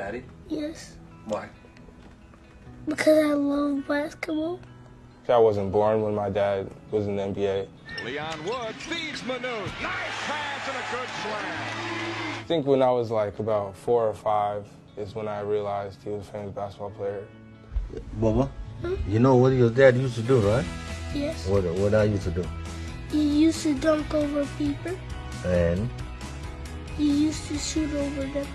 daddy? Yes. Why? Because I love basketball. I wasn't born when my dad was in the NBA. Leon Wood feeds Manute. Nice pass and a good slam. I think when I was like about 4 or 5 is when I realized he was a famous basketball player. Baba, you know what your dad used to do, right? Yes. What I used to do? He used to dunk over people. And? He used to shoot over them.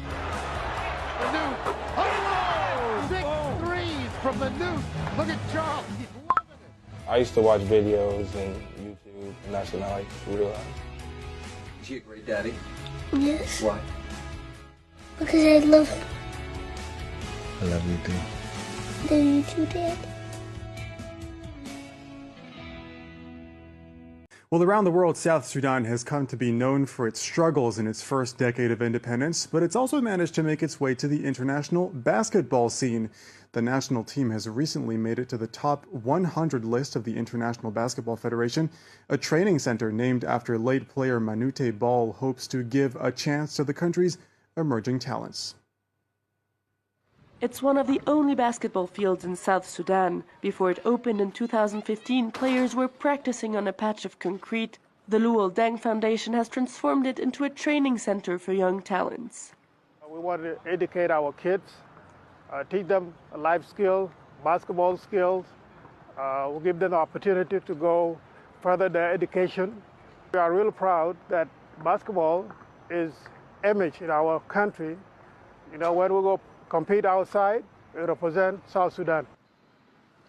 Manute. Oh! Big threes from Manute. Look at Charles. He's loving it. I used to watch videos and YouTube, and that's when I like realized. Is he a great daddy? Yes. Why? Because I love him. I love you too. I love you too, Dad. Well, around the world, South Sudan has come to be known for its struggles in its first decade of independence, but it's also managed to make its way to the international basketball scene. The national team has recently made it to the top 100 list of the International Basketball Federation. A training center named after late player Manute Ball hopes to give a chance to the country's emerging talents. It's one of the only basketball fields in South Sudan. Before it opened in 2015, players were practicing on a patch of concrete. The Luol Deng Foundation has transformed it into a training center for young talents. We want to educate our kids, teach them life skills, basketball skills. We'll give them the opportunity to go further their education. We are really proud that basketball is image in our country. You know, when we go compete outside, we represent South Sudan.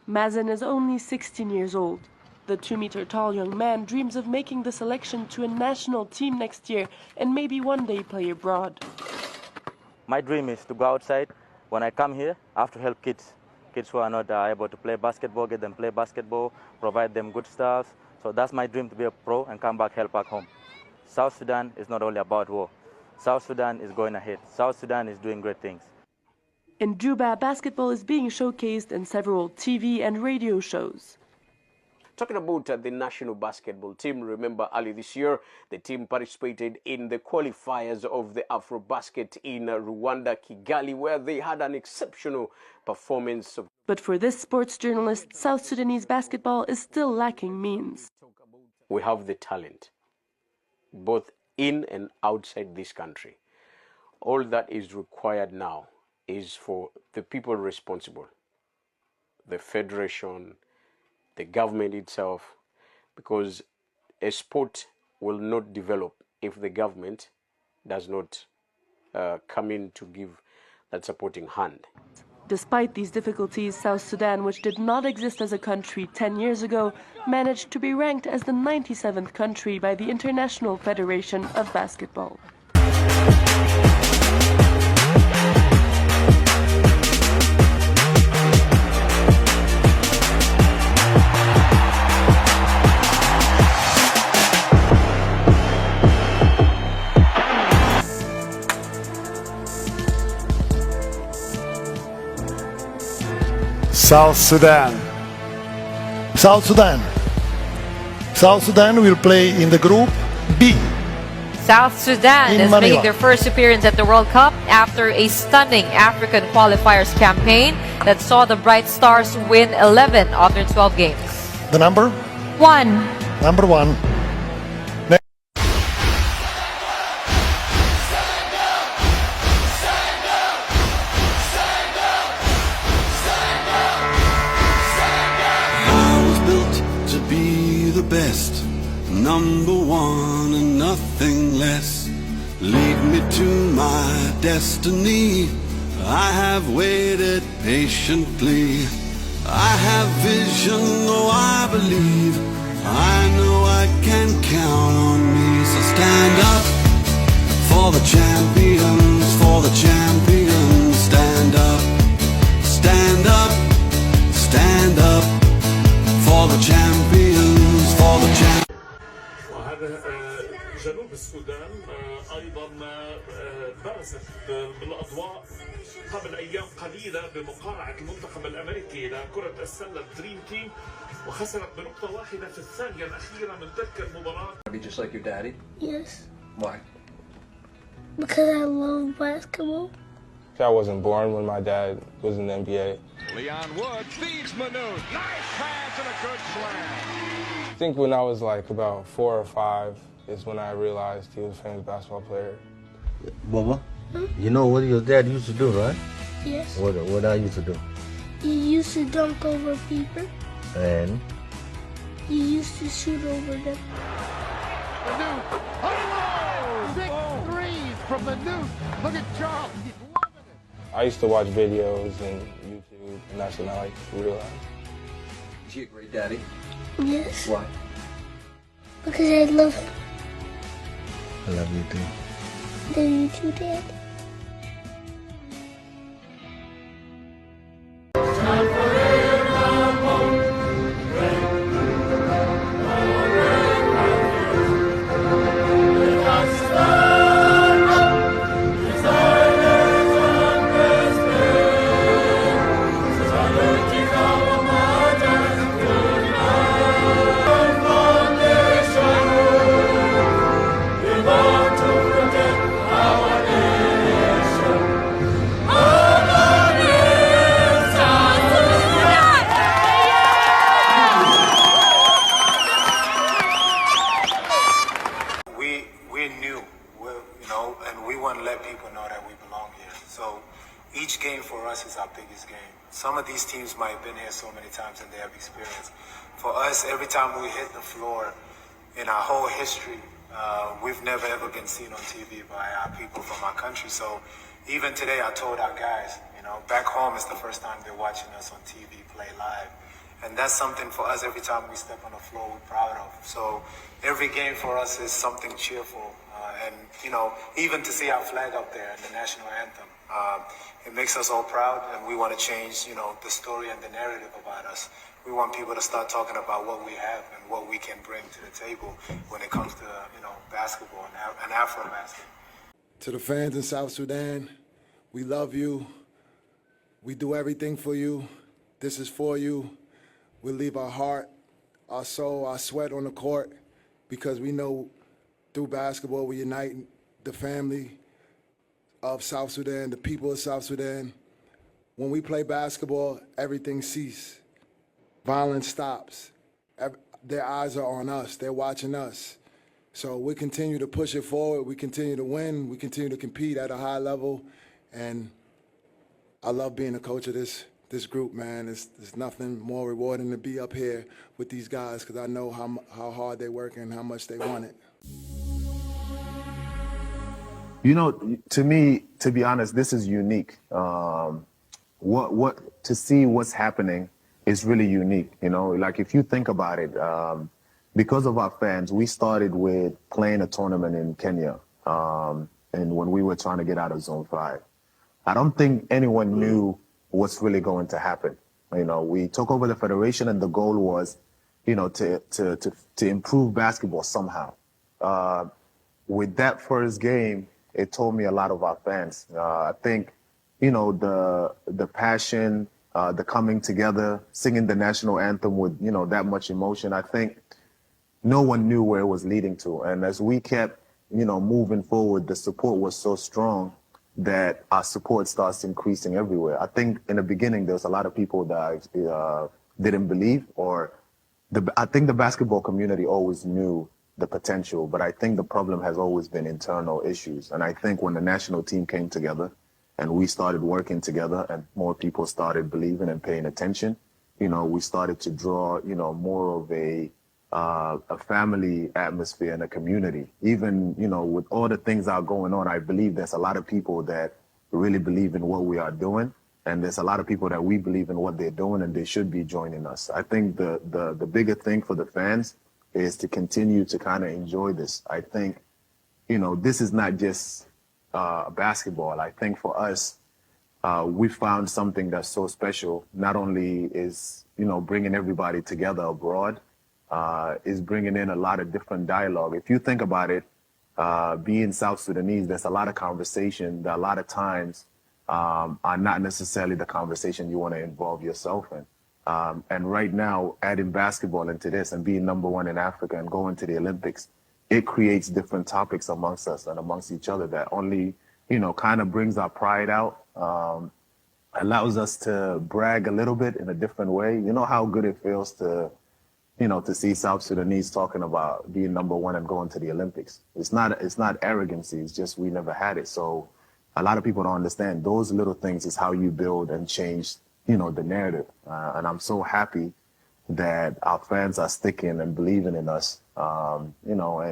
Mazen is only 16 years old. The 2-meter-tall young man dreams of making the selection to a national team next year and maybe one day play abroad. My dream is to go outside. When I come here, I have to help kids who are not able to play basketball, get them play basketball, provide them good stuff. So that's my dream, to be a pro and come back, help back home. South Sudan is not only about war. South Sudan is going ahead. South Sudan is doing great things. In Juba, basketball is being showcased in several TV and radio shows. Talking about the national basketball team, remember early this year, the team participated in the qualifiers of the AfroBasket in Rwanda, Kigali, where they had an exceptional performance. But for this sports journalist, South Sudanese basketball is still lacking means. We have the talent, both in and outside this country. All that is required now is for the people responsible, the federation, the government itself, because a sport will not develop if the government does not come in to give that supporting hand. Despite these difficulties, South Sudan, which did not exist as a country 10 years ago, managed to be ranked as the 97th country by the International Federation of Basketball. South Sudan. South Sudan. South Sudan will play in the group B. South Sudan is making their first appearance at the World Cup after a stunning African qualifiers campaign that saw the Bright Stars win 11 of their 12 games. The number? 1. Number 1. Best, number 1 and nothing less. Lead me to my destiny. I have waited patiently. I have vision, oh I believe. I know I can count on me. So stand up for the champions, for the champions. Stand up, stand up, stand up for the champions. وهذا جنوب السودان أيضا برزت بالأضواء قبل أيام قليلة بمقارعة المنتخب الأمريكي لكرة السلة دريم تيم وخسرت بنقطة واحدة في الثانية الأخيرة من تلك المباراة. Are you just like your daddy? Yes. Why? Because I love basketball. I wasn't born when my dad was in the NBA. Leon Wood feeds Manute. Nice pass and a good slam. I think when I was like about 4 or 5 is when I realized he was a famous basketball player. Baba, you know what your dad used to do, right? Yes. What I used to do? You used to dunk over people. And? You used to shoot over them. Manute. Oh! 6 threes from Manute. Look at Charles. He's loving it. I used to watch videos and YouTube, and that's when I realized. Is he a great daddy? Yes. Why? Because I love him. I love you too. Love you too, Dad. We're new, and we want to let people know that we belong here. So each game for us is our biggest game. Some of these teams might have been here so many times and they have experience. For us, every time we hit the floor in our whole history, we've never ever been seen on TV by our people from our country. So even today, I told our guys, back home is the first time they're watching us on TV play live. And that's something for us every time we step on the floor we're proud of. So every game for us is something cheerful. And, even to see our flag up there and the national anthem, it makes us all proud, and we want to change, the story and the narrative about us. We want people to start talking about what we have and what we can bring to the table when it comes to, basketball and Afro-basket. To the fans in South Sudan, we love you. We do everything for you. This is for you. We leave our heart, our soul, our sweat on the court because we know through basketball we unite the family of South Sudan, the people of South Sudan. When we play basketball, everything ceases. Violence stops. Their eyes are on us. They're watching us. So we continue to push it forward. We continue to win. We continue to compete at a high level. And I love being a coach of this group, man. There's nothing more rewarding to be up here with these guys because I know how hard they work and how much they want it. To me, to be honest, this is unique. To see what's happening is really unique. Like if you think about it, because of our fans, we started with playing a tournament in Kenya, and when we were trying to get out of Zone 5. I don't think anyone knew what's really going to happen. We took over the federation and the goal was, to improve basketball somehow. With that first game, it told me a lot of our fans. I think, the passion, the coming together, singing the national anthem with, that much emotion. I think no one knew where it was leading to. And as we kept, moving forward, the support was so strong that our support starts increasing everywhere. I think in the beginning, there was a lot of people that didn't believe, I think the basketball community always knew the potential, but I think the problem has always been internal issues. And I think when the national team came together and we started working together and more people started believing and paying attention, we started to draw, more of a family atmosphere and a community. Even, with all the things that are going on, I believe there's a lot of people that really believe in what we are doing. And there's a lot of people that we believe in what they're doing and they should be joining us. I think the bigger thing for the fans is to continue to kind of enjoy this. I think, this is not just basketball. I think for us, we found something that's so special. Not only is, bringing everybody together abroad, is bringing in a lot of different dialogue. If you think about it, being South Sudanese, there's a lot of conversation that a lot of times are not necessarily the conversation you want to involve yourself in. And right now, adding basketball into this and being #1 in Africa and going to the Olympics, it creates different topics amongst us and amongst each other that only, kind of brings our pride out. Allows us to brag a little bit in a different way. You know how good it feels to see South Sudanese talking about being number one and going to the Olympics. It's not arrogancy. It's just we never had it. So a lot of people don't understand those little things is how you build and change, the narrative. And I'm so happy that our fans are sticking and believing in us, and more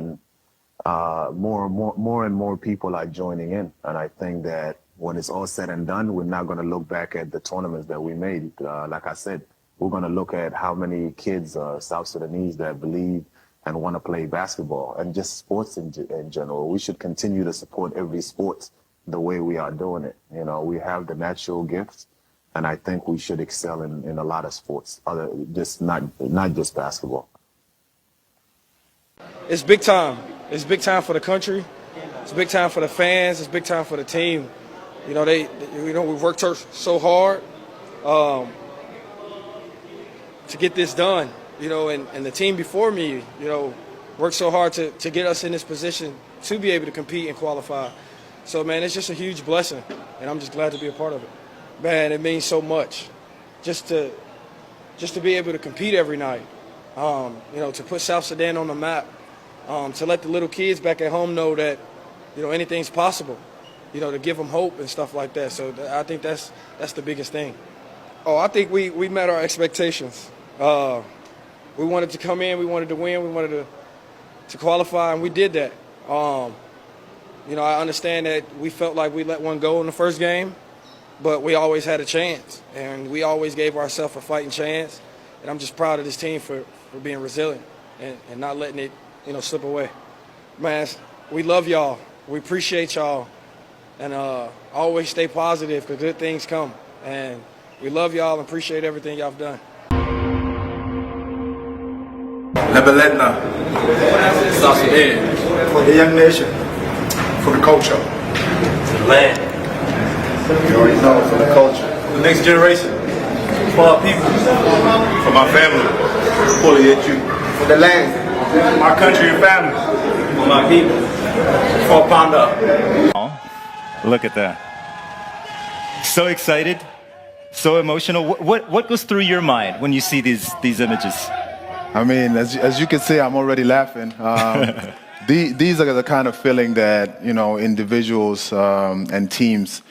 and more people are joining in. And I think that when it's all said and done, we're not going to look back at the tournaments that we made. Like I said, we're going to look at how many kids, South Sudanese, that believe and want to play basketball and just sports in general. We should continue to support every sport the way we are doing it. We have the natural gifts, and I think we should excel in a lot of sports, not just basketball. It's big time. It's big time for the country. It's big time for the fans. It's big time for the team. We've worked so hard to get this done. And the team before me, worked so hard to get us in this position to be able to compete and qualify. So, man, it's just a huge blessing, and I'm just glad to be a part of it. Man, it means so much, just to be able to compete every night. To put South Sudan on the map, to let the little kids back at home know that, anything's possible. To give them hope and stuff like that. So I think that's the biggest thing. Oh, I think we met our expectations. We wanted to come in, we wanted to win, we wanted to qualify, and we did that. I understand that we felt like we let one go in the first game, but we always had a chance, and we always gave ourselves a fighting chance. And I'm just proud of this team for being resilient and not letting it, slip away. Man, we love y'all. We appreciate y'all. And always stay positive because good things come. And we love y'all and appreciate everything y'all have done. Never let now. South Sudan. For the young nation. For the culture. For the land. You already know, for the culture. For the next generation. For our people. For my family. Fully at you. For the land. My country and family. For my people. For Panda. Look at that. So excited, so emotional. What goes through your mind when you see these images? I mean, as you can see, I'm already laughing. These are the kind of feeling that, individuals and teams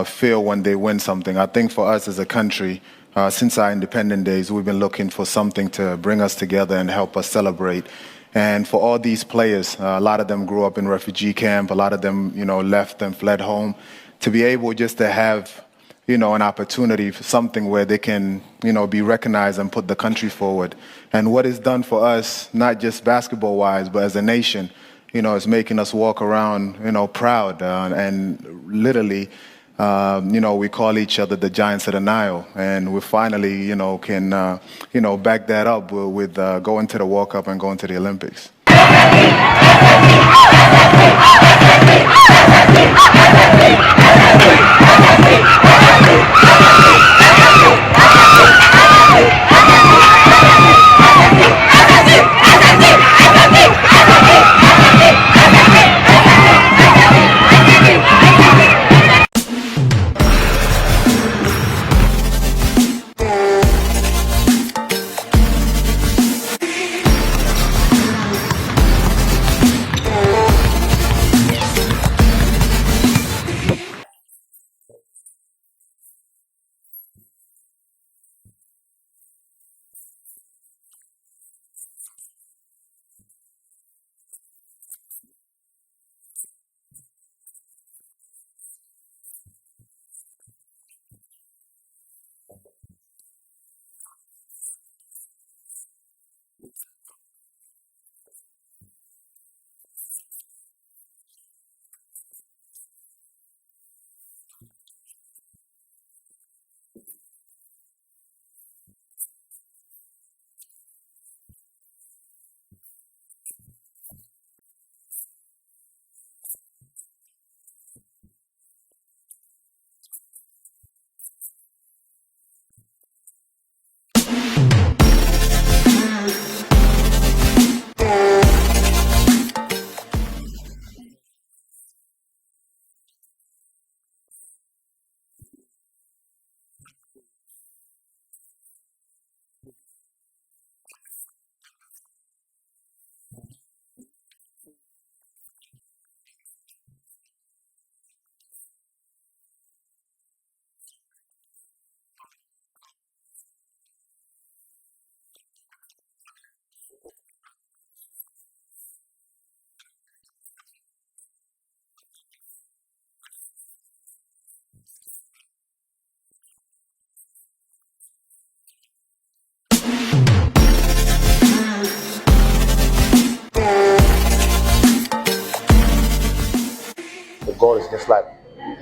feel when they win something. I think for us as a country, since our independent days, we've been looking for something to bring us together and help us celebrate. And for all these players, a lot of them grew up in refugee camp. A lot of them, left and fled home. To be able just to have, an opportunity for something where they can, be recognized and put the country forward. And what is done for us, not just basketball-wise, but as a nation, is making us walk around, proud. And literally, we call each other the Giants of the Nile, and we finally, can, back that up with going to the World Cup and going to the Olympics. it's like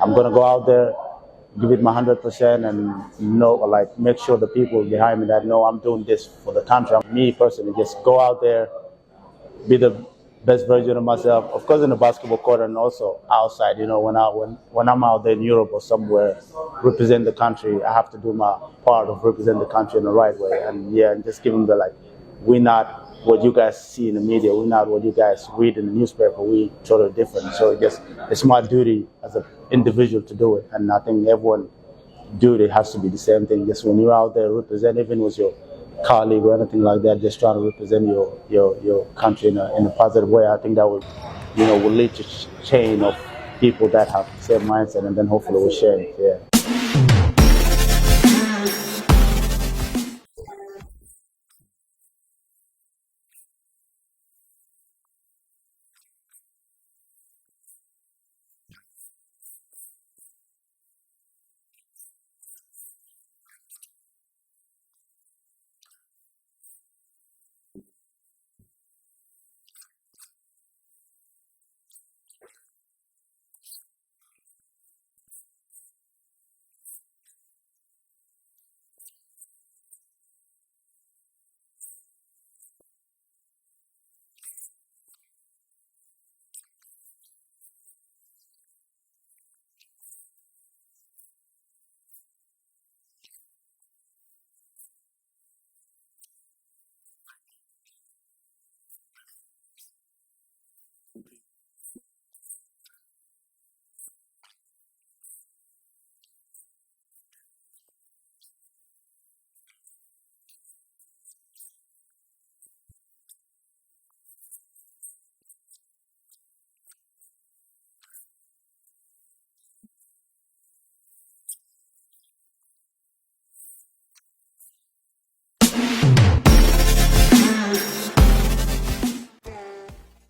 I'm gonna go out there, give it my 100%, and make sure the people behind me that know I'm doing this for the country. Me personally, just go out there, be the best version of myself. Of course, in the basketball court and also outside. When I'm out there in Europe or somewhere, represent the country, I have to do my part of represent the country in the right way. And just give them we're not what you guys see in the media. We're not what you guys read in the newspaper. We totally different. So it's my duty as an individual to do it. And I think everyone's duty has to be the same thing. Just when you're out there represent, even with your colleague or anything like that, just trying to represent your country in a positive way. I think that will lead to chain of people that have the same mindset, and then hopefully we'll share it. Yeah.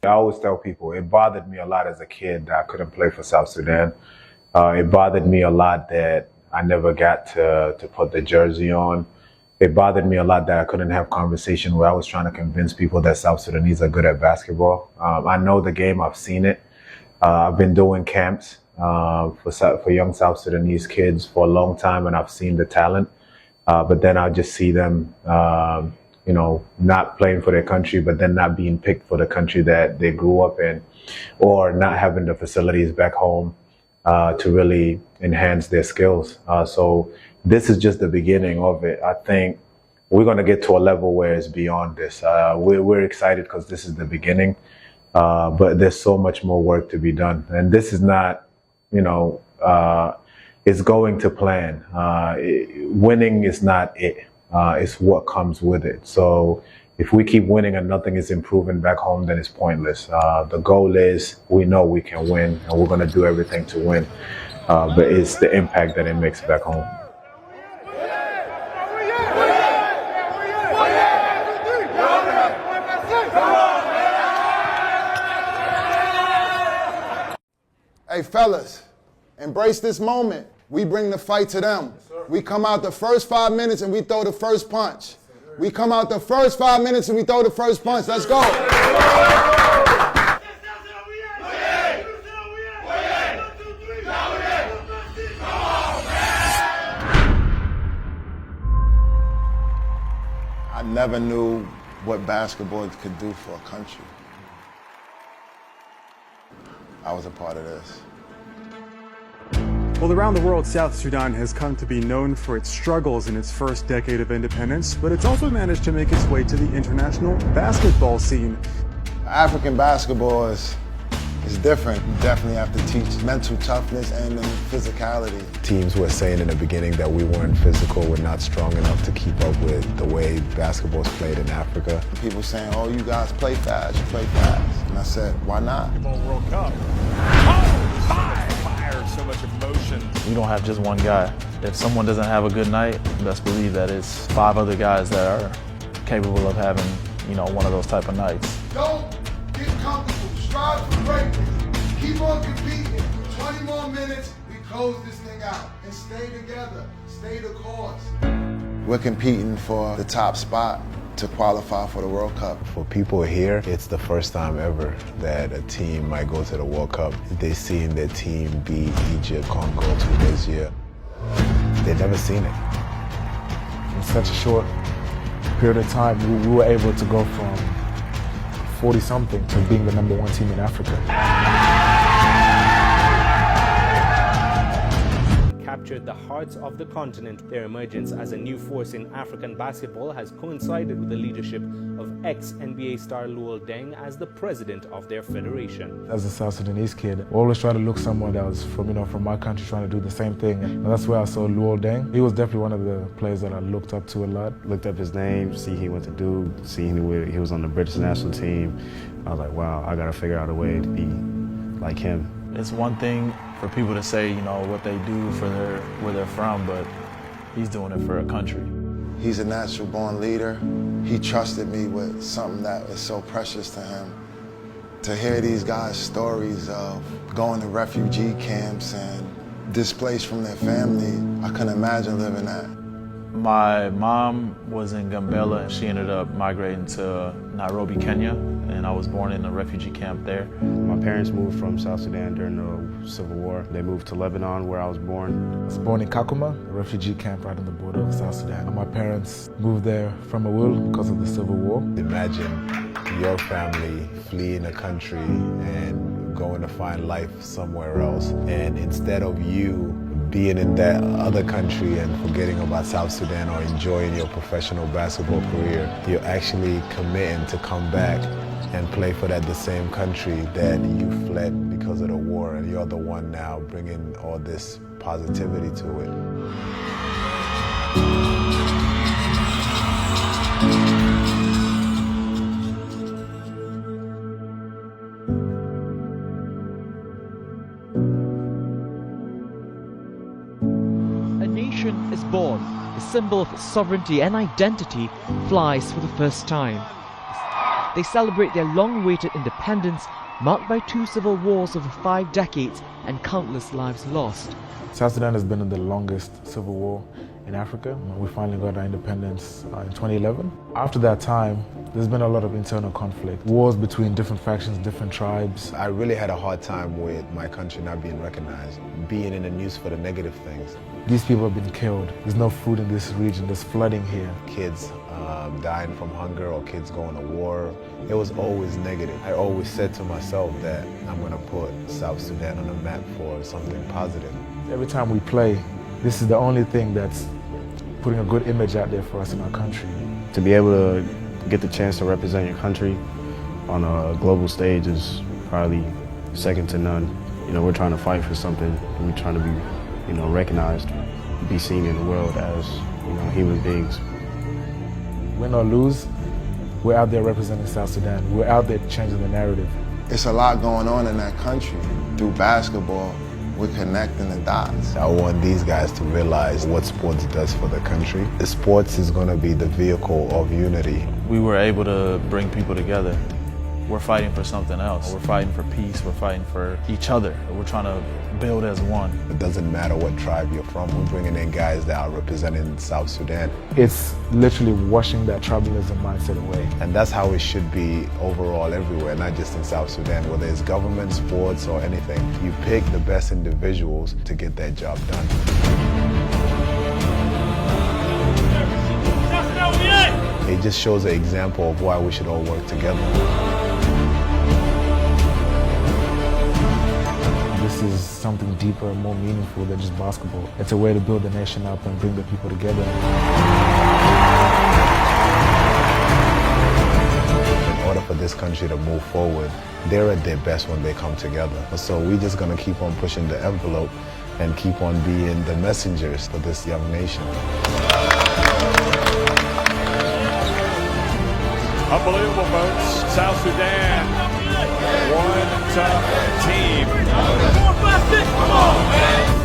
I always tell people it bothered me a lot as a kid that I couldn't play for South Sudan. It bothered me a lot that I never got to put the jersey on. It bothered me a lot that I couldn't have conversation where I was trying to convince people that South Sudanese are good at basketball. I know the game, I've seen it. I've been doing camps for young South Sudanese kids for a long time, and I've seen the talent. But then I'll just see them not playing for their country, but then not being picked for the country that they grew up in, or not having the facilities back home to really enhance their skills. So this is just the beginning of it. I think we're going to get to a level where it's beyond this. We're excited because this is the beginning, but there's so much more work to be done. And this is not, it's going to plan. Winning is not it. It's what comes with it. So if we keep winning and nothing is improving back home, then it's pointless. The goal is we know we can win, and we're going to do everything to win. But it's the impact that it makes back home. Hey, fellas, embrace this moment. We bring the fight to them. We come out the first 5 minutes and we throw the first punch. We come out the first 5 minutes and we throw the first punch. Let's go. I never knew what basketball could do for a country. I was a part of this. Well, around the world, South Sudan has come to be known for its struggles in its first decade of independence, but it's also managed to make its way to the international basketball scene. African basketball is different. You definitely have to teach mental toughness and physicality. Teams were saying in the beginning that we weren't physical, we're not strong enough to keep up with the way basketball is played in Africa. People saying, oh, you guys play fast, you play fast. And I said, why not? World Cup. So much emotion. We don't have just one guy. If someone doesn't have a good night, best believe that it's 5 other guys that are capable of having, one of those type of nights. Don't get comfortable. Strive for greatness. Keep on competing. 20 more minutes, we close this thing out. And stay together. Stay the course. We're competing for the top spot to qualify for the World Cup. For people here, it's the first time ever that a team might go to the World Cup. They've seen their team beat Egypt, Congo, Tunisia. They've never seen it. In such a short period of time, we were able to go from 40-something to being the #1 team in Africa. Captured the hearts of the continent. Their emergence as a new force in African basketball has coincided with the leadership of ex-NBA star Luol Deng as the president of their federation. As a South Sudanese kid, I always try to look someone that was from my country trying to do the same thing. And that's where I saw Luol Deng. He was definitely one of the players that I looked up to a lot. Looked up his name, see he went to Duke, see he was on the British national team. I was like, wow, I gotta figure out a way to be like him. It's one thing for people to say, what they do for where they're from, but he's doing it for a country. He's a natural born leader. He trusted me with something that is so precious to him. To hear these guys' stories of going to refugee camps and displaced from their family, I couldn't imagine living that. My mom was in Gambela and she ended up migrating to Nairobi, Kenya, and I was born in a refugee camp there. My parents moved from South Sudan during the Civil War. They moved to Lebanon, where I was born. I was born in Kakuma, a refugee camp right on the border of South Sudan. And my parents moved there from a will because of the Civil War. Imagine your family fleeing a country and going to find life somewhere else. And instead of you being in that other country and forgetting about South Sudan or enjoying your professional basketball career, you're actually committing to come back and play for the same country that you fled because of the war, and you're the one now bringing all this positivity to it. Is born, a symbol of sovereignty and identity flies for the first time. They celebrate their long-awaited independence, marked by 2 civil wars over 5 decades and countless lives lost. South Sudan has been in the longest civil war in Africa. We finally got our independence in 2011. After that time, there's been a lot of internal conflict, wars between different factions, different tribes. I really had a hard time with my country not being recognized, being in the news for the negative things. These people have been killed. There's no food in this region. There's flooding here. Kids dying from hunger or kids going to war. It was always negative. I always said to myself that I'm going to put South Sudan on the map for something positive. Every time we play, this is the only thing that's putting a good image out there for us in our country. To be able to get the chance to represent your country on a global stage is probably second to none. We're trying to fight for something. We're trying to be recognized, be seen in the world as, human beings. Win or lose, we're out there representing South Sudan. We're out there changing the narrative. It's a lot going on in that country. Through basketball, we're connecting the dots. I want these guys to realize what sports does for the country. The sports is going to be the vehicle of unity. We were able to bring people together. We're fighting for something else. We're fighting for peace. We're fighting for each other. We're trying to build as one. It doesn't matter what tribe you're from. We're bringing in guys that are representing South Sudan. It's literally washing that tribalism mindset away. And that's how it should be overall everywhere, not just in South Sudan. Whether it's government, sports, or anything, you pick the best individuals to get that job done. It just shows an example of why we should all work together. This is something deeper and more meaningful than just basketball. It's a way to build the nation up and bring the people together. In order for this country to move forward, they're at their best when they come together. So we're just going to keep on pushing the envelope and keep on being the messengers for this young nation. Unbelievable, folks. South Sudan, one tough team. Come on, man.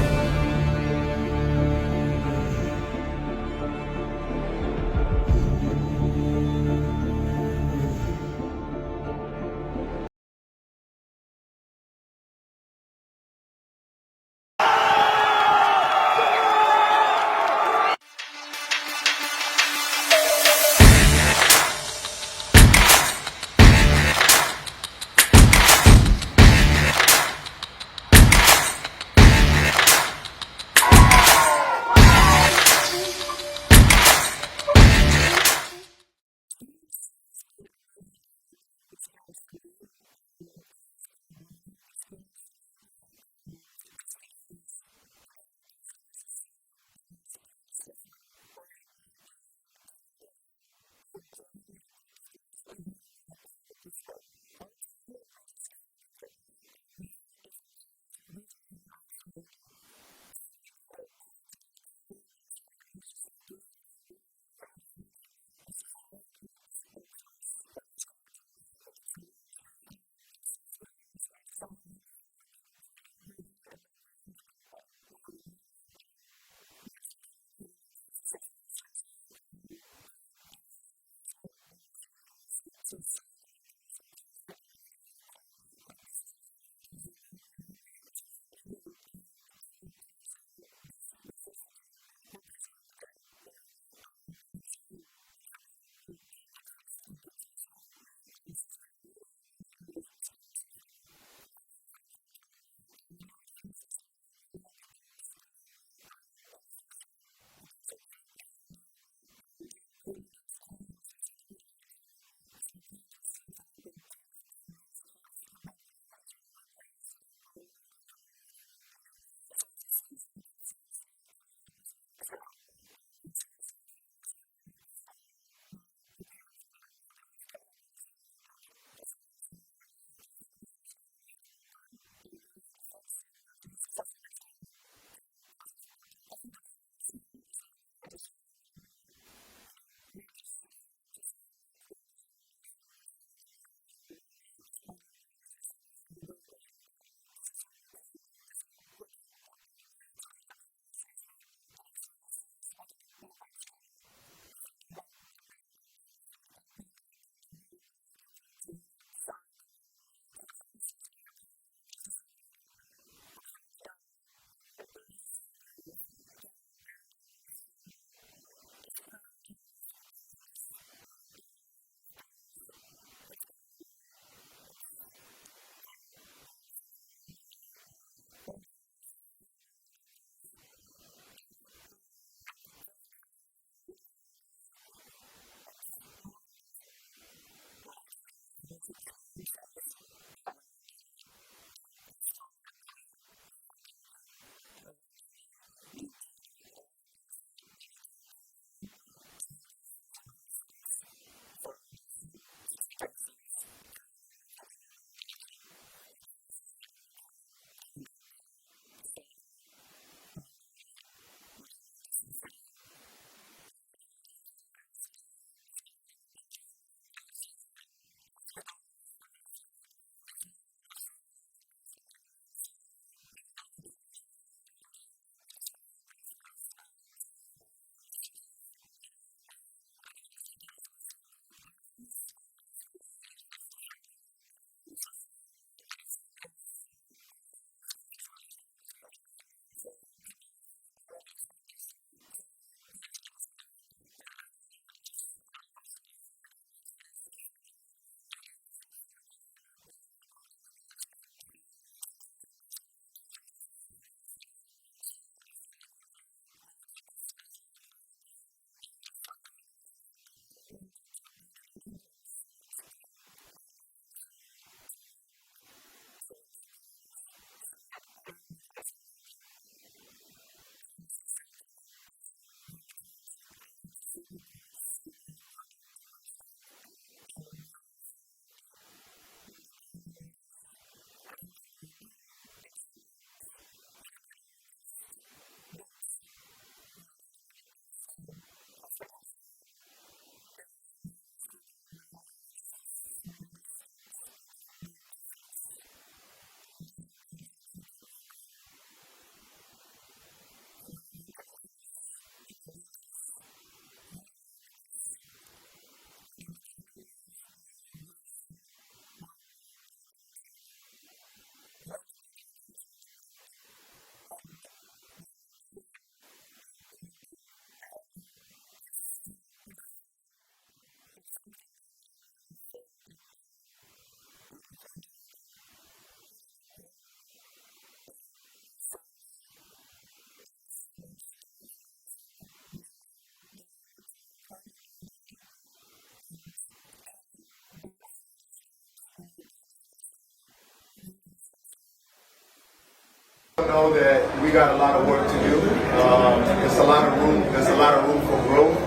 Know that we got a lot of work to do. There's a lot of room. There's a lot of room for growth.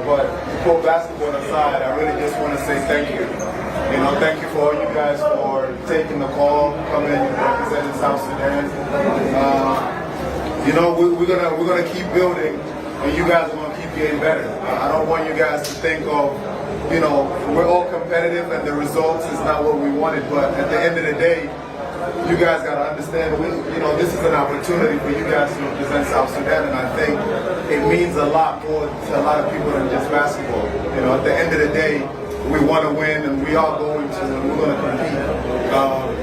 But to put basketball aside, I really just want to say thank you. You know, thank you for all you guys for taking the call, coming and representing South Sudan. You know, we're gonna keep building, and you guys are gonna keep getting better. I don't want you guys to think of, you know, we're all competitive and the results is not what we wanted. But at the end of the day, you guys got to understand, you know, this is an opportunity for you guys to represent South Sudan, and I think it means a lot more to a lot of people than just basketball. You know, at the end of the day, we want to win, and we are going to, and we're going to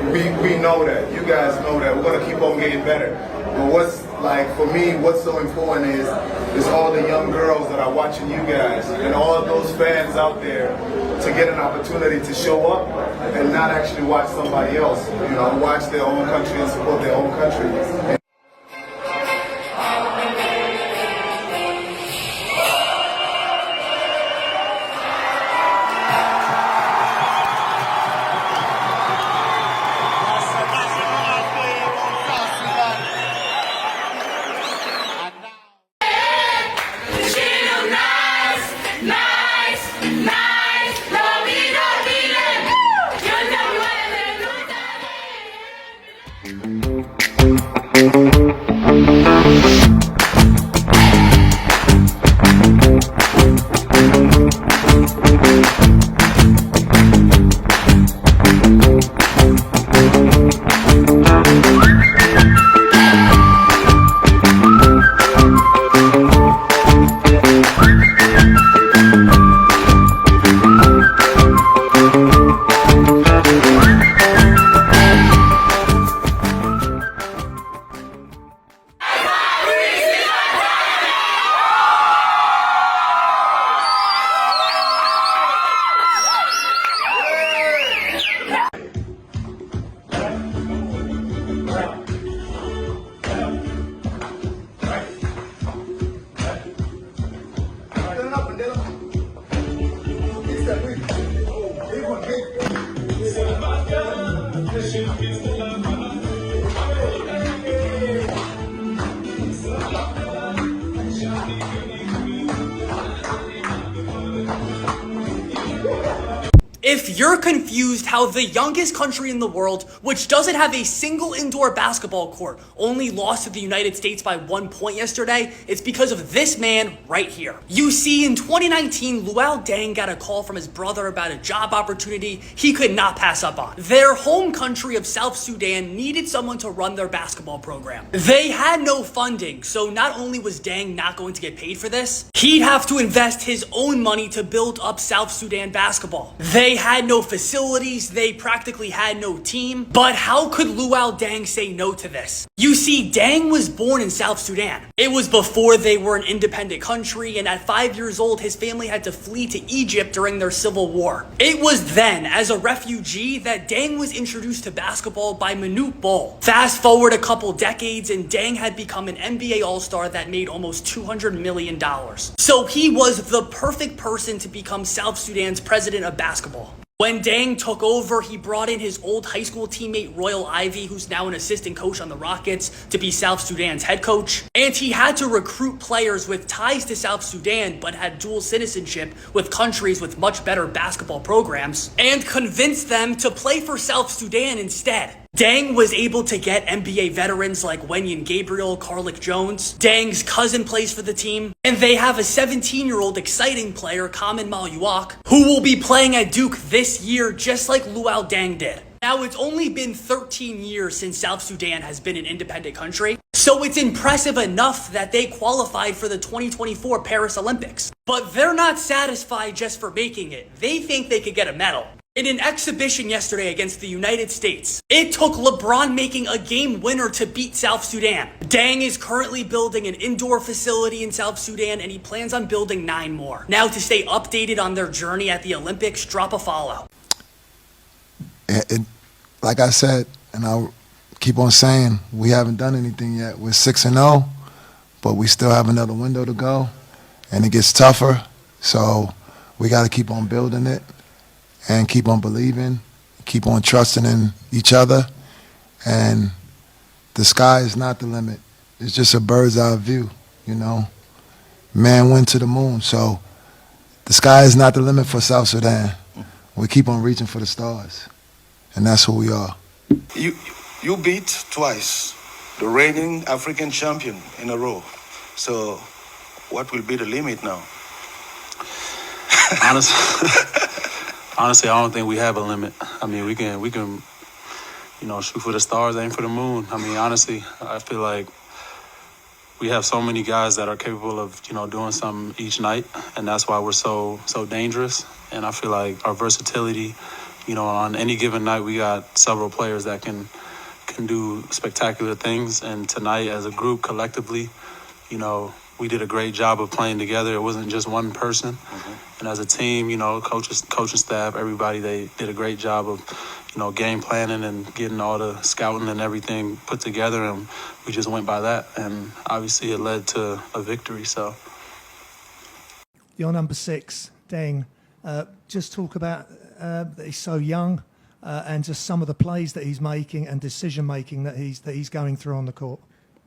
compete. We know that. You guys know that. We're going to keep on getting better. But what's like for me, what's so important is all the young girls that are watching you guys and all those fans out there to get an opportunity to show up and not actually watch somebody else. You know, watch their own country and support their own country. If you're confused how the youngest country in the world, which doesn't have a single indoor basketball court, only lost to the United States by 1 point yesterday, it's because of this man right here. You see, in 2019, Luol Deng got a call from his brother about a job opportunity he could not pass up on. Their home country of South Sudan needed someone to run their basketball program. They had no funding, so not only was Deng not going to get paid for this, he'd have to invest his own money to build up South Sudan basketball. They had no facilities, they practically had no team, but how could Luol Deng say no to this? You see, Deng was born in South Sudan. It was before they were an independent country, and at 5 years old, his family had to flee to Egypt during their civil war. It was then, as a refugee, that Deng was introduced to basketball by Manute Bol. Fast forward a couple decades, and Deng had become an NBA All-Star that made almost $200 million. So he was the perfect person to become South Sudan's president of basketball. When Deng took over, he brought in his old high school teammate Royal Ivey, who's now an assistant coach on the Rockets, to be South Sudan's head coach. And he had to recruit players with ties to South Sudan, but had dual citizenship with countries with much better basketball programs, and convince them to play for South Sudan instead. Deng was able to get NBA veterans like Wenyen Gabriel, Carlick Jones. Deng's cousin plays for the team. And they have a 17-year-old exciting player, Kamen Maluak, who will be playing at Duke this year just like Luol Deng did. Now, it's only been 13 years since South Sudan has been an independent country, so it's impressive enough that they qualified for the 2024 Paris Olympics. But they're not satisfied just for making it. They think they could get a medal. In an exhibition yesterday against the United States, it took LeBron making a game winner to beat South Sudan. Deng is currently building an indoor facility in South Sudan, and he plans on building 9 more. Now, to stay updated on their journey at the Olympics, drop a follow. Like I said, and I'll keep on saying, we haven't done anything yet. We're 6-0, but we still have another window to go, and it gets tougher. So we got to keep on building it. And keep on believing, keep on trusting in each other. And the sky is not the limit. It's just a bird's eye view, you know. Man went to the moon, so the sky is not the limit for South Sudan. We keep on reaching for the stars, and that's who we are. You beat twice the reigning African champion in a row. So what will be the limit now? Honestly, I don't think we have a limit. I mean, we can, shoot for the stars, aim for the moon. I mean, honestly, I feel like we have so many guys that are capable of, doing something each night, and that's why we're so dangerous. And I feel like our versatility, on any given night, we got several players that can do spectacular things. And tonight, as a group, collectively, we did a great job of playing together. It wasn't just one person. And as a team, coaching staff, everybody, they did a great job of, game planning and getting all the scouting and everything put together. And we just went by that. And obviously it led to a victory, so. Your number 6, Deng, just talk about that he's so young and just some of the plays that he's making and decision-making that he's going through on the court.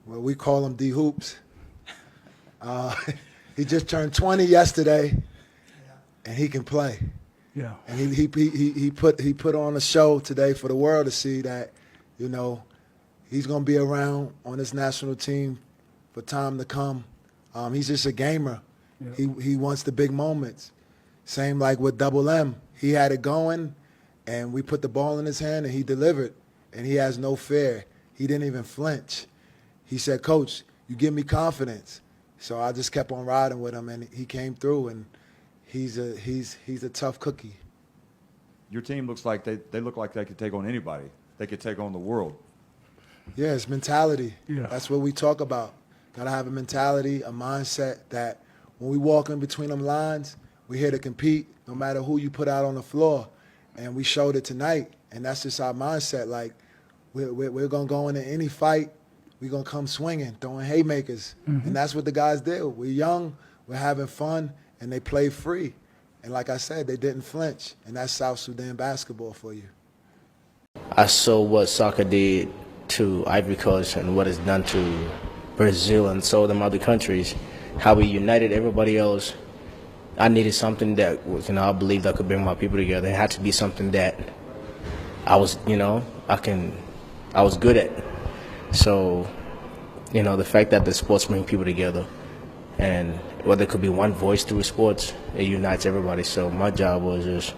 Well, we call him D-Hoops. He just turned 20 yesterday, and he can play. Yeah. And he put on a show today for the world to see that, he's going to be around on this national team for time to come. He's just a gamer. Yeah. He wants the big moments. Same like with Double M. He had it going, and we put the ball in his hand, and he delivered. And he has no fear. He didn't even flinch. He said, "Coach, you give me confidence." So I just kept on riding with him, and he came through, and he's a tough cookie. Your team looks like they look like they could take on anybody. They could take on the world. Yeah, it's mentality. Yeah. That's what we talk about. Got to have a mentality, a mindset that when we walk in between them lines, we're here to compete no matter who you put out on the floor. And we showed it tonight, and that's just our mindset. Like, we're going to go into any fight. We're going to come swinging, throwing haymakers. Mm-hmm. And that's what the guys did. We're young, we're having fun, and they play free. And like I said, they didn't flinch. And that's South Sudan basketball for you. I saw what soccer did to Ivory Coast and what it's done to Brazil and so them other countries, how we united everybody else. I needed something that was, I believed I could bring my people together. It had to be something that I was, I was good at. So, the fact that the sports bring people together, and whether it could be one voice through sports, it unites everybody. So my job was just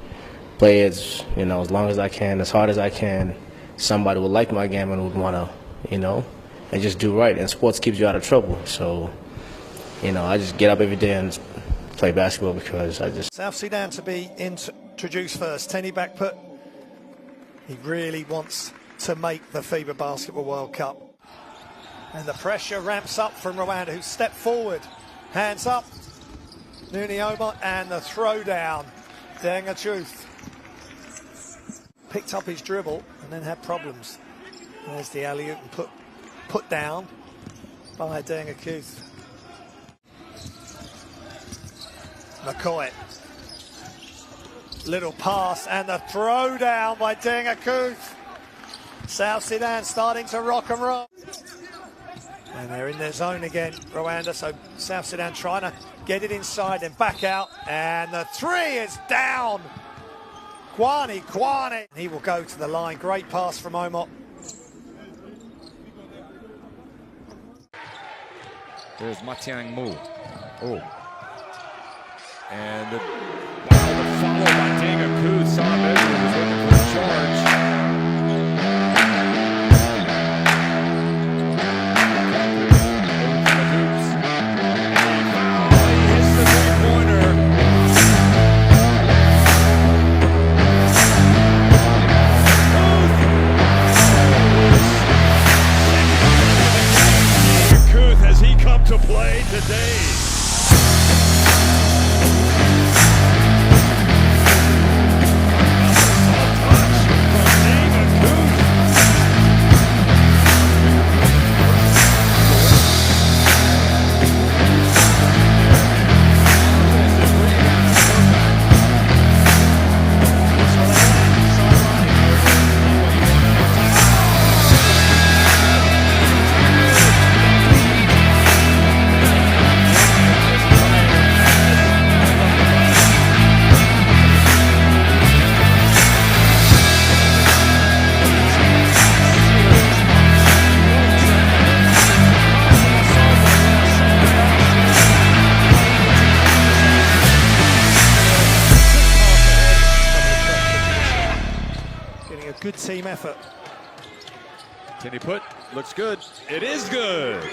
play as long as I can, as hard as I can. Somebody would like my game and would want to, and just do right. And sports keeps you out of trouble. So, I just get up every day and play basketball because I just. South Sudan to be introduced first. Tenny Backput. He really wants to make the FIBA Basketball World Cup. And the pressure ramps up from Rwanda, who stepped forward. Hands up. Nuni Omar, and the throwdown. Deng Truth picked up his dribble and then had problems. There's the alley-oop and put down by Deng Truth. McCoy. Little pass and the throwdown by Deng Truth. South Sudan starting to rock and roll. And they're in their zone again, Rwanda, so South Sudan trying to get it inside and back out. And the three is down. Kwani. He will go to the line. Great pass from Omar. There's Matiang Mu. Oh. And the follow by Deng Truth. Saw Measure was looking for a charge. To play today. Good team effort. Tenny put, looks good. It is good.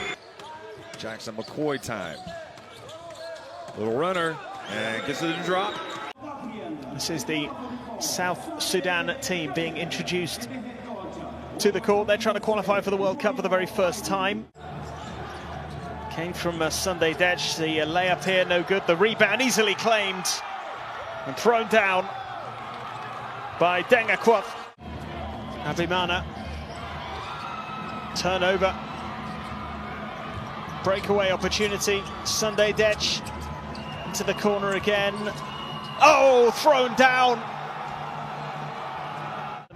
Jackson McCoy time. Little runner and gets it to drop. This is the South Sudan team being introduced to the court. They're trying to qualify for the World Cup for the very first time. Came from Sunday Dech. The layup here, no good. The rebound easily claimed and thrown down by Deng Akwaf. Abimana. Turnover. Breakaway opportunity. Sunday Dech into the corner again. Oh, thrown down.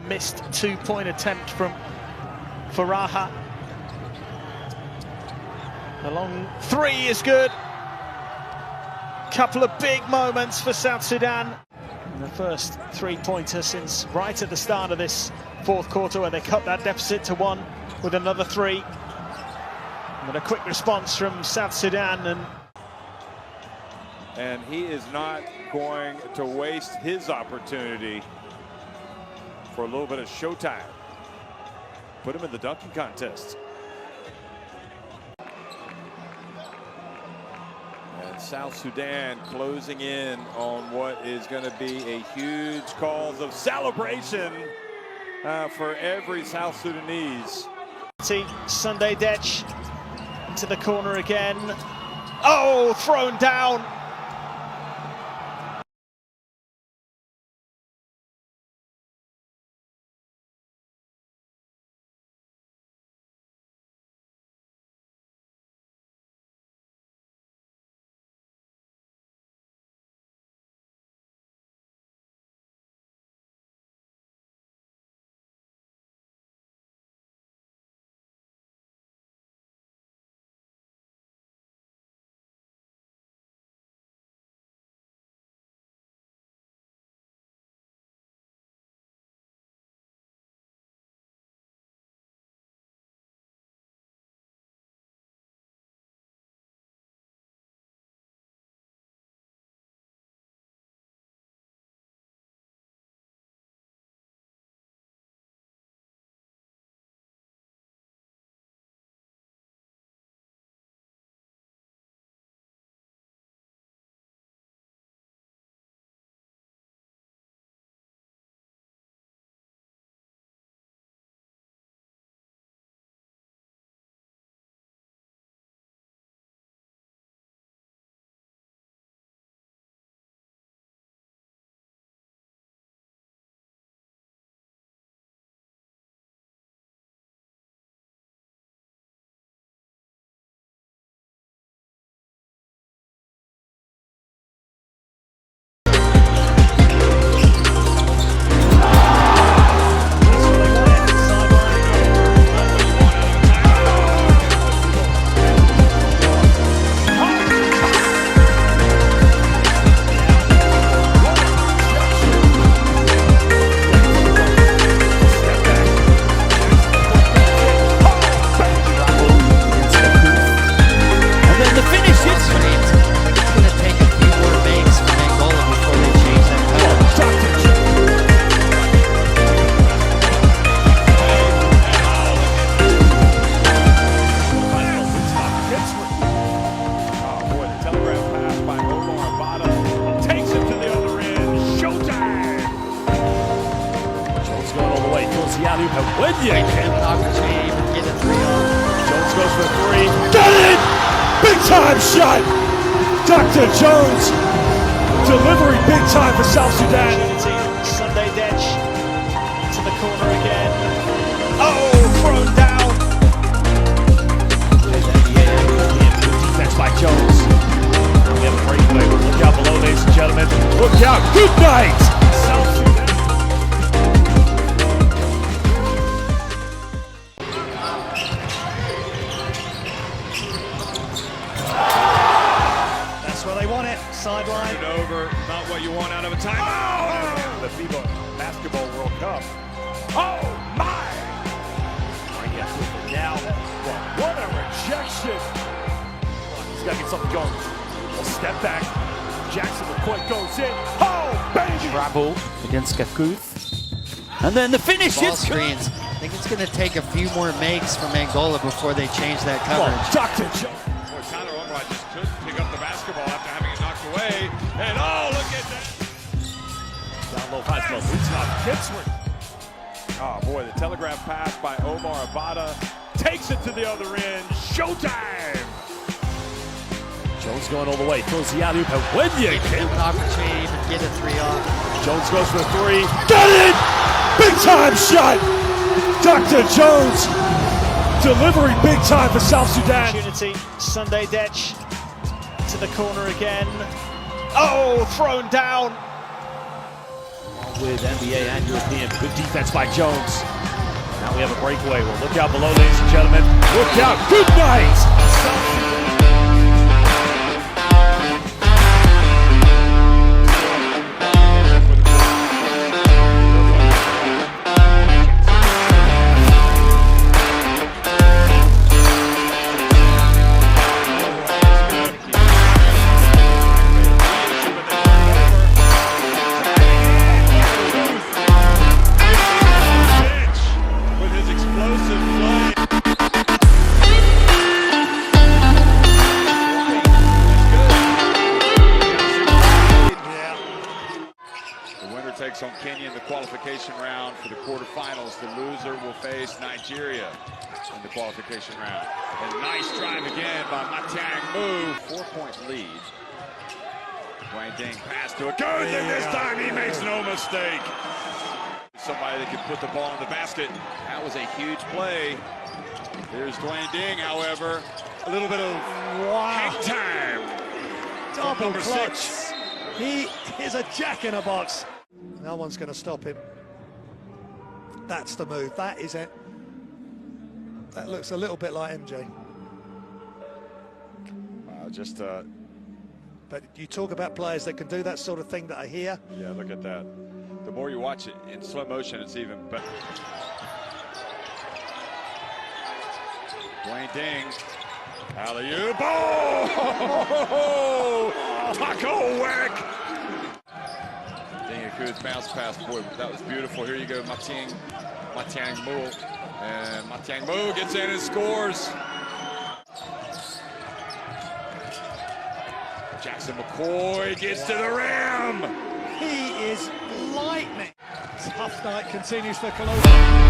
Missed two-point attempt from Faraha. The long three is good. Couple of big moments for South Sudan. And the first three-pointer since right at the start of this fourth quarter, where they cut that deficit to one with another three. But a quick response from South Sudan. And he is not going to waste his opportunity for a little bit of showtime. Put him in the dunking contest. And South Sudan closing in on what is going to be a huge cause of celebration for every South Sudanese. Sunday Dech into the corner again. Oh, thrown down. Jones goes for three. Got it! Big time shot! Dr. Jones delivering big time for South Sudan. Sunday Dech to the corner again. Oh, thrown down. Defense by Jones. We have a breakaway. Look out below, ladies and gentlemen. Look out. Good night. South Sudan. Sideline. Turn it over, not what you want out of a timeout. Oh! The FIBA Basketball World Cup. Oh my! Yes, with it now. What a rejection! He's got to get something going. A step back. Jackson McCoy goes in. Oh baby! Travel against Kakuth. And then the finish is screens. I think it's going to take a few more makes from Angola before they change that coverage. Dr. Jones. Fazmo boots off Kinsler. Oh boy, the telegraph pass by Omar Abada takes it to the other end. Showtime! Jones going all the way, throws the alley-oop, and when you get an opportunity to get a 3-off. Jones goes for 3. Got it! Big time shot! Dr. Jones delivering big time for South Sudan. Opportunity, Sunday Detch to the corner again. Oh, thrown down. With NBA and European, good defense by Jones. Now we have a breakaway. Well, look out below, ladies and gentlemen. Look out. Good night. Takes on Kenya in the qualification round for the quarterfinals. The loser will face Nigeria in the qualification round. A nice drive again by Matang Mu. 4-point lead. Dwayne Ding pass to it. Goes in this time. He makes no mistake. Somebody that can put the ball in the basket. That was a huge play. There's Dwayne Ding, however. A little bit of hang time. Double clutch. 6. He is a jack in a box. No one's going to stop him. That's the move. That is it. That looks a little bit like MJ. But you talk about players that can do that sort of thing that are here. Yeah, look at that. The more you watch it in slow motion, it's even better. Dwayne Ding. Alley-oop. Oh! Taco whack! Good bounce pass, boy, that was beautiful. Here you go, Matang Mu. And Matang Mu gets in and scores. Jackson McCoy gets to the rim. He is lightning. Tough night continues for Colombia.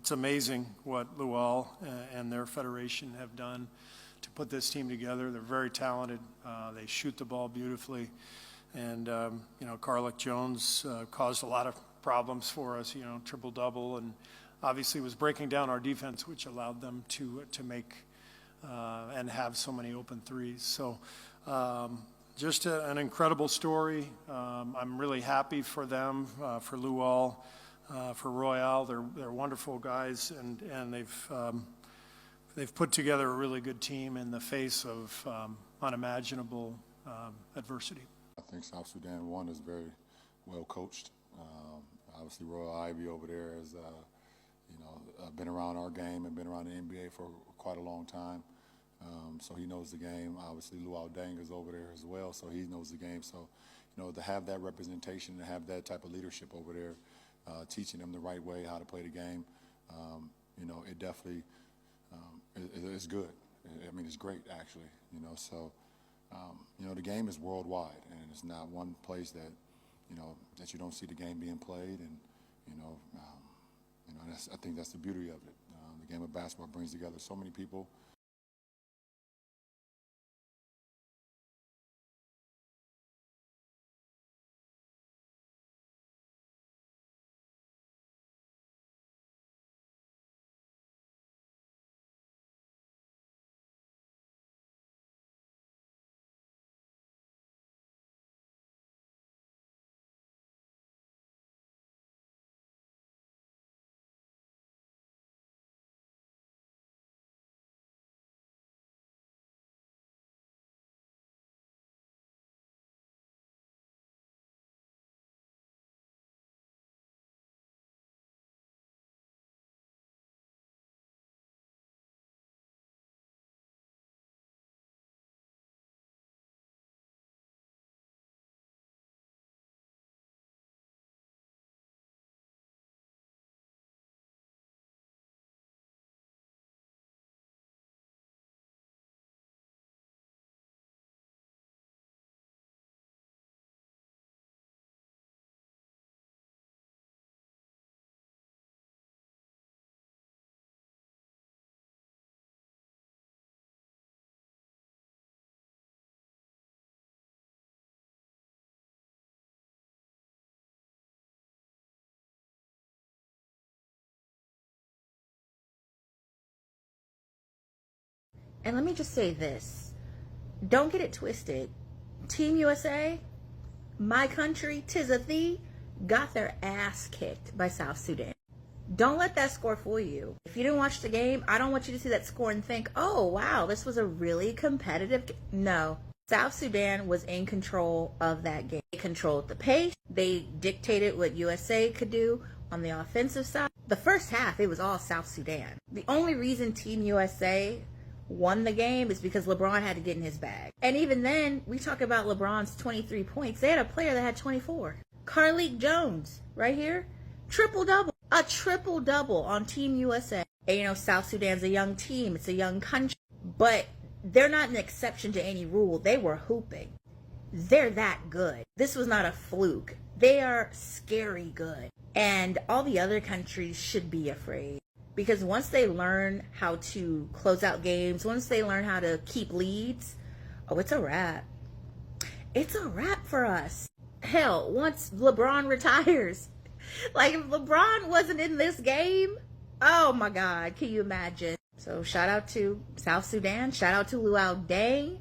It's amazing what Lual and their federation have done to put this team together. They're very talented. They shoot the ball beautifully. And, you know, Carlick Jones caused a lot of problems for us, you know, triple-double, and obviously was breaking down our defense, which allowed them to make and have so many open threes. So just an incredible story. I'm really happy for them, for Lual. For Royale, they're wonderful guys, and they've they've put together a really good team in the face of unimaginable adversity. I think South Sudan, one, is very well coached. Obviously, Royal Ivy over there has, been around our game and been around the NBA for quite a long time. So he knows the game. Obviously, Luau Deng is over there as well, so he knows the game. So, to have that representation, to have that type of leadership over there, teaching them the right way, how to play the game, it definitely is good. I mean, it's great, actually. So, the game is worldwide, and it's not one place that, that you don't see the game being played, and, I think that's the beauty of it. The game of basketball brings together so many people. And let me just say this. Don't get it twisted. Team USA, my country, 'tis a thee, got their ass kicked by South Sudan. Don't let that score fool you. If you didn't watch the game, I don't want you to see that score and think, oh, wow, this was a really competitive game. No. South Sudan was in control of that game. They controlled the pace. They dictated what USA could do on the offensive side. The first half, it was all South Sudan. The only reason Team USA won the game is because LeBron had to get in his bag. And even then, we talk about LeBron's 23 points. They had a player that had 24. Carlik Jones, right here, triple-double. A triple-double on Team USA. And South Sudan's a young team. It's a young country. But they're not an exception to any rule. They were hooping. They're that good. This was not a fluke. They are scary good. And all the other countries should be afraid. Because once they learn how to close out games, once they learn how to keep leads, oh, it's a wrap. It's a wrap for us. Hell, once LeBron retires, like if LeBron wasn't in this game, oh my God, can you imagine? So shout out to South Sudan, shout out to Luau Deng.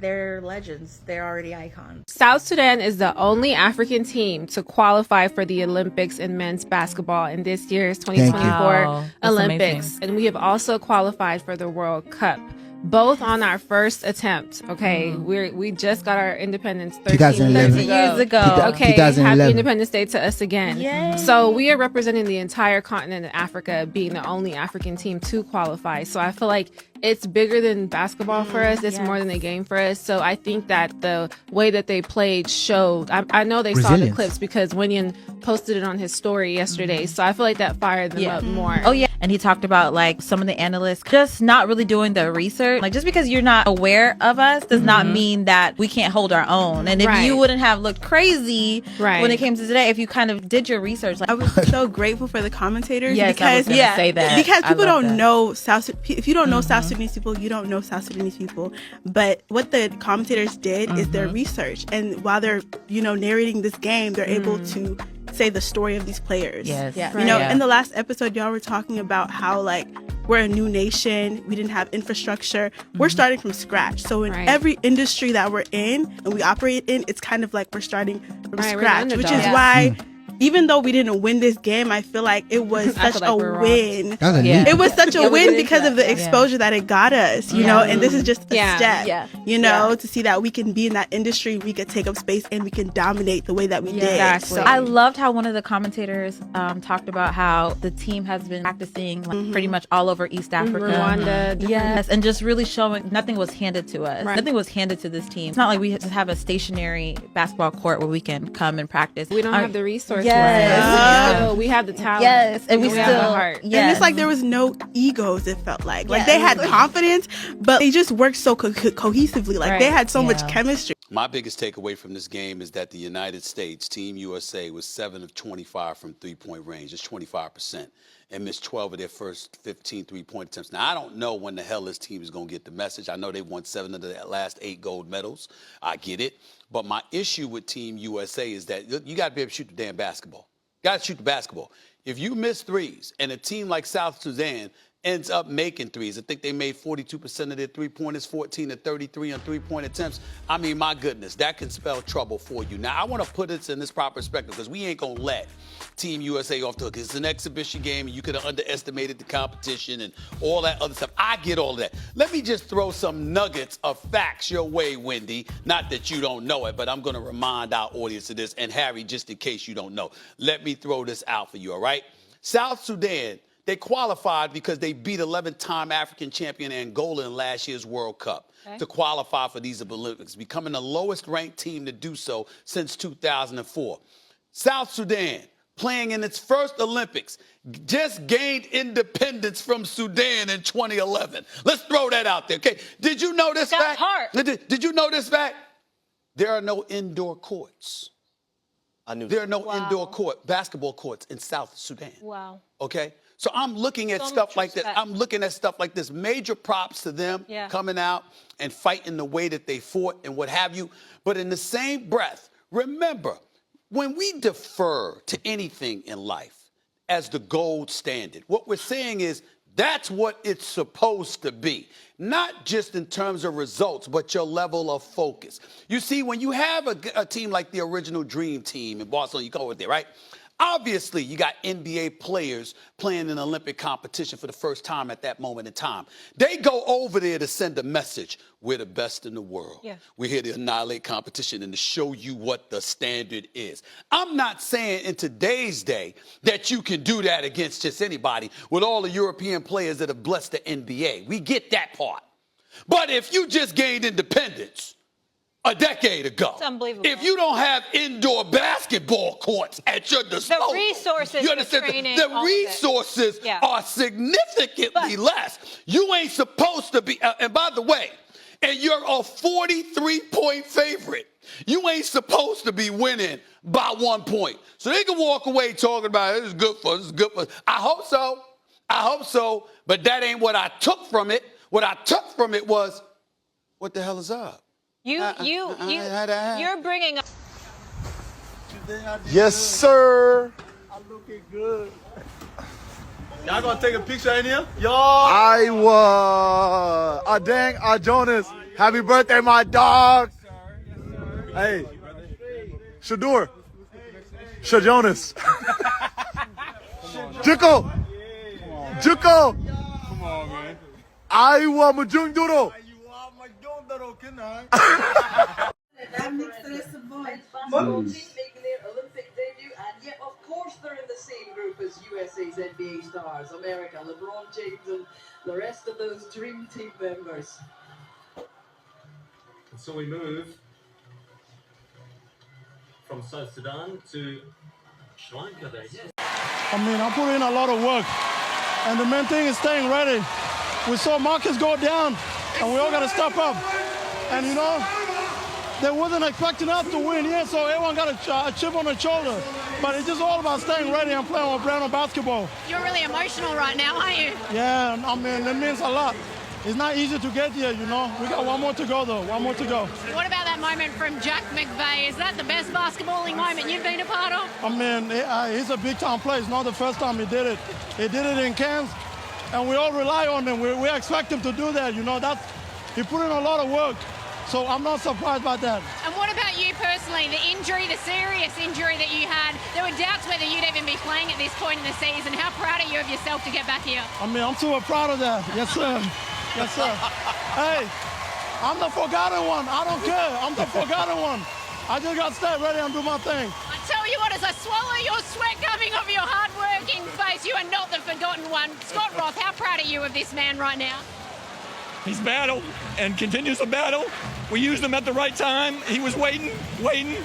They're legends. They're already icons. South Sudan is the only African team to qualify for the Olympics in men's basketball in this year's 2024 Olympics. And we have also qualified for the World Cup, both on our first attempt. Okay, we just got our independence 13 years ago. Okay, happy Independence Day to us again. Yay. So we are representing the entire continent of Africa, being the only African team to qualify. So I feel like it's bigger than basketball for us. It's more than a game for us. So I think that the way that they played showed. I know they saw the clips because Winyan posted it on his story yesterday. So I feel like that fired them up more. Oh, yeah. And he talked about like some of the analysts just not really doing the research. Like just because you're not aware of us does not mean that we can't hold our own. And if you wouldn't have looked crazy when it came to today, if you kind of did your research. Like, I was so grateful for the commentators. Yes, because, I was gonna say that. Because people don't know if you don't know South Sudanese people, you don't know South Sudanese people. But what the commentators did is their research. And while they're, narrating this game, they're able to say the story of these players. Yes. In the last episode, y'all were talking about how like we're a new nation, we didn't have infrastructure. We're starting from scratch. So in every industry that we're in and we operate in, it's kind of like we're starting from scratch, which is why even though we didn't win this game, I feel like it was such a win. It was such a win because of the exposure that it got us, you know, and this is just a step, you know, to see that we can be in that industry, we could take up space, and we can dominate the way that we did. So I loved how one of the commentators talked about how the team has been practicing like, pretty much all over East Africa. Rwanda. Yes, and just really showing nothing was handed to us. Right. Nothing was handed to this team. It's not like we just have a stationary basketball court where we can come and practice. We don't have the resources. Yes. We have the talent. Yes, and we have still the heart. And it's like there was no egos, it felt like. Like they had confidence, but they just worked so cohesively. Like they had so much chemistry. My biggest takeaway from this game is that the United States, Team USA, was 7 of 25 from three-point range. It's 25%. And missed 12 of their first 15 three-point attempts. Now, I don't know when the hell this team is going to get the message. I know they won 7 of the last 8 gold medals. I get it. But my issue with Team USA is that you got to be able to shoot the damn basketball. Got to shoot the basketball. If you miss threes and a team like South Sudan ends up making threes, I think they made 42% of their three-pointers, 14 to 33 on three-point attempts. I mean, my goodness, that can spell trouble for you. Now, I want to put this in this proper perspective because we ain't going to let Team USA off the hook. It's an exhibition game, and you could have underestimated the competition and all that other stuff. I get all of that. Let me just throw some nuggets of facts your way, Wendy. Not that you don't know it, but I'm going to remind our audience of this. And Harry, just in case you don't know, let me throw this out for you, all right? South Sudan, they qualified because they beat 11-time African champion Angola in last year's World Cup to qualify for these Olympics, becoming the lowest-ranked team to do so since 2004. South Sudan, playing in its first Olympics, just gained independence from Sudan in 2011. Let's throw that out there, okay? Did you know this fact? Did you know this fact? There are no indoor courts. I knew there are no indoor basketball courts in South Sudan. Wow. Okay? So I'm looking at stuff like that. I'm looking at stuff like this. Major props to them coming out and fighting the way that they fought and what have you. But in the same breath, remember, when we defer to anything in life as the gold standard, what we're saying is that's what it's supposed to be, not just in terms of results, but your level of focus. You see, when you have a team like the original Dream Team in Barcelona, you go with there, right? Obviously, you got NBA players playing in Olympic competition for the first time at that moment in time. They go over there to send a message. We're the best in the world. Yeah. We're here to annihilate competition and to show you what the standard is. I'm not saying in today's day that you can do that against just anybody with all the European players that have blessed the NBA. We get that part. But if you just gained independence a decade ago, it's unbelievable. If you don't have indoor basketball courts at your disposal, the resources, you understand? Training, the resources are significantly less. You ain't supposed to be, and by the way, and you're a 43-point favorite. You ain't supposed to be winning by 1 point. So they can walk away talking about this is good for us, this is good for us. I hope so. I hope so. But that ain't what I took from it. What I took from it was, what the hell is up? You're bringing up. Yes, sir. I'm looking good. Y'all gonna take a picture in here? Y'all. Jonas. Happy birthday, my dog. Hey. Shadur. Shajonas. Juko. Juko. Come on, man. Iowa Majungduro. Multiple teams making their Olympic debut, and yet, of course, they're in the same group as USA's NBA stars, America, LeBron James, and the rest of those Dream Team members. And so we move from South Sudan to Sri Lanka there. I mean, I put in a lot of work, and the main thing is staying ready. We saw Marcus go down, and we all got to step up. And, you know, they wasn't expecting us to win here, so everyone got a chip on their shoulder. But it's just all about staying ready and playing on brand of basketball. You're really emotional right now, aren't you? Yeah, I mean, it means a lot. It's not easy to get here, you know. We got one more to go, though. One more to go. What about that moment from Jack McVeigh? Is that the best basketballing moment you've been a part of? I mean, he's a big-time player. It's not the first time he did it. He did it in Kansas, and we all rely on him. We expect him to do that, you know. He put in a lot of work. So I'm not surprised by that. And what about you? you personally, the injury, the serious injury that you had, there were doubts whether you'd even be playing at this point in the season. How proud are you of yourself to get back here? I mean, I'm super proud of that. Yes, sir. Yes, sir. Hey, I'm the forgotten one. I don't care. I'm the forgotten one. I just got to stay ready and do my thing. I tell you what, as I swallow your sweat coming off your hard-working face, you are not the forgotten one. Scott Roth, how proud are you of this man right now? He's battled and continues to battle. We used him at the right time. He was waiting,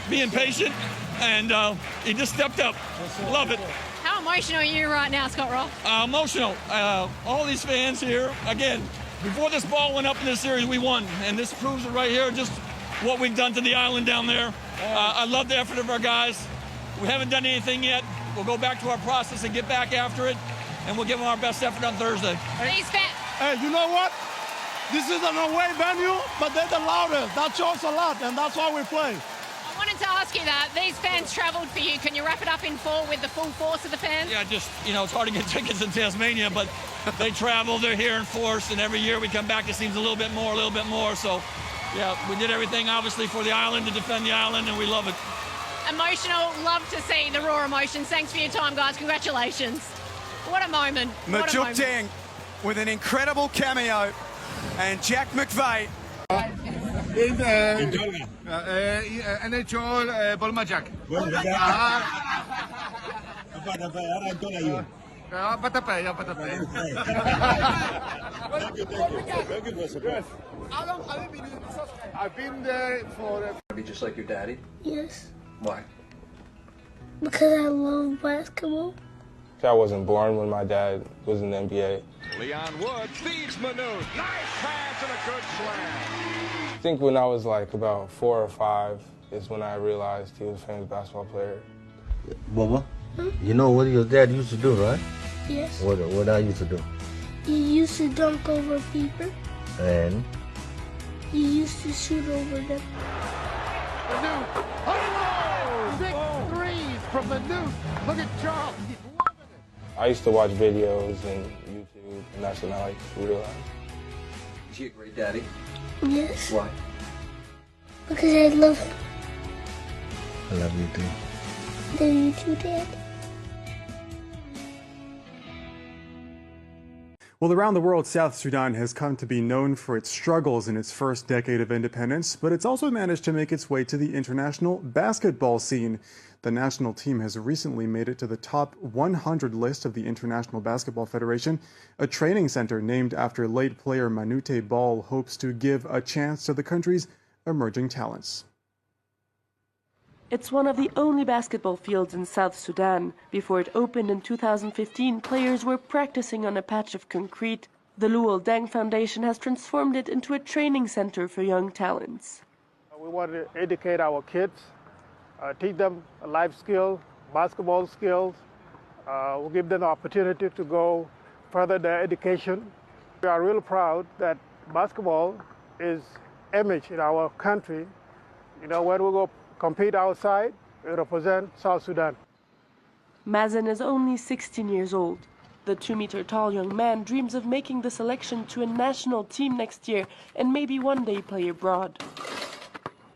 being patient, and he just stepped up. Love it. How emotional are you right now, Scott Roth? Emotional. All these fans here, again, before this ball went up in this series, we won. And this proves it right here, just what we've done to the island down there. I love the effort of our guys. We haven't done anything yet. We'll go back to our process and get back after it, and we'll give them our best effort on Thursday. Hey, you know what? This is an away venue, but they're the loudest. That shows a lot, and that's why we play. I wanted to ask you that. These fans travelled for you. Can you wrap it up in full with the full force of the fans? Yeah, just, it's hard to get tickets in Tasmania, but they travel, they're here in force, and every year we come back, it seems a little bit more. So, yeah, we did everything, obviously, for the island, to defend the island, and we love it. Emotional. Love to see the raw emotions. Thanks for your time, guys. Congratulations. What a moment. Majok Deng with an incredible cameo, and Jack McVeigh. Han hecho Bolma Jack. I've been there for. Be just like your daddy? Yes. Why? Because I love basketball. I wasn't born when my dad was in the NBA. Leon Wood feeds Manu. Nice pass and a good slam. I think when I was like about 4 or 5 is when I realized he was a famous basketball player. Mama, you know what your dad used to do, right? Yes. What I used to do? You used to dunk over people. And? You used to shoot over them. The new. Oh, 6 threes from the new. Look at Charles. He's loving it. I used to watch videos and YouTube, and that's when I like realized. Is he a great daddy? Yes. Why? Because I love him. I love you too. I love you too, Dad. Well, around the world, South Sudan has come to be known for its struggles in its first decade of independence, but it's also managed to make its way to the international basketball scene. The national team has recently made it to the top 100 list of the International Basketball Federation. A training center named after late player Manute Ball hopes to give a chance to the country's emerging talents. It's one of the only basketball fields in South Sudan. Before it opened in 2015, players were practicing on a patch of concrete. The Luol Deng Foundation has transformed it into a training center for young talents. We want to educate our kids, teach them life skills, basketball skills. We'll give them the opportunity to go further their education. We are really proud that basketball is image in our country. You know, when we go compete outside, we represent South Sudan. Mazen is only 16 years old. The 2-meter-tall young man dreams of making the selection to a national team next year and maybe one day play abroad.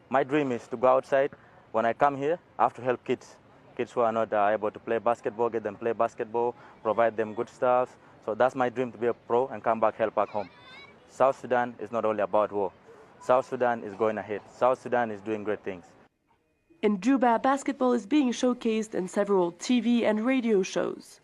My dream is to go outside. When I come here, I have to help kids who are not able to play basketball, get them play basketball, provide them good stuff. So that's my dream, to be a pro and come back, help back home. South Sudan is not only about war. South Sudan is going ahead. South Sudan is doing great things. In Juba, basketball is being showcased in several TV and radio shows.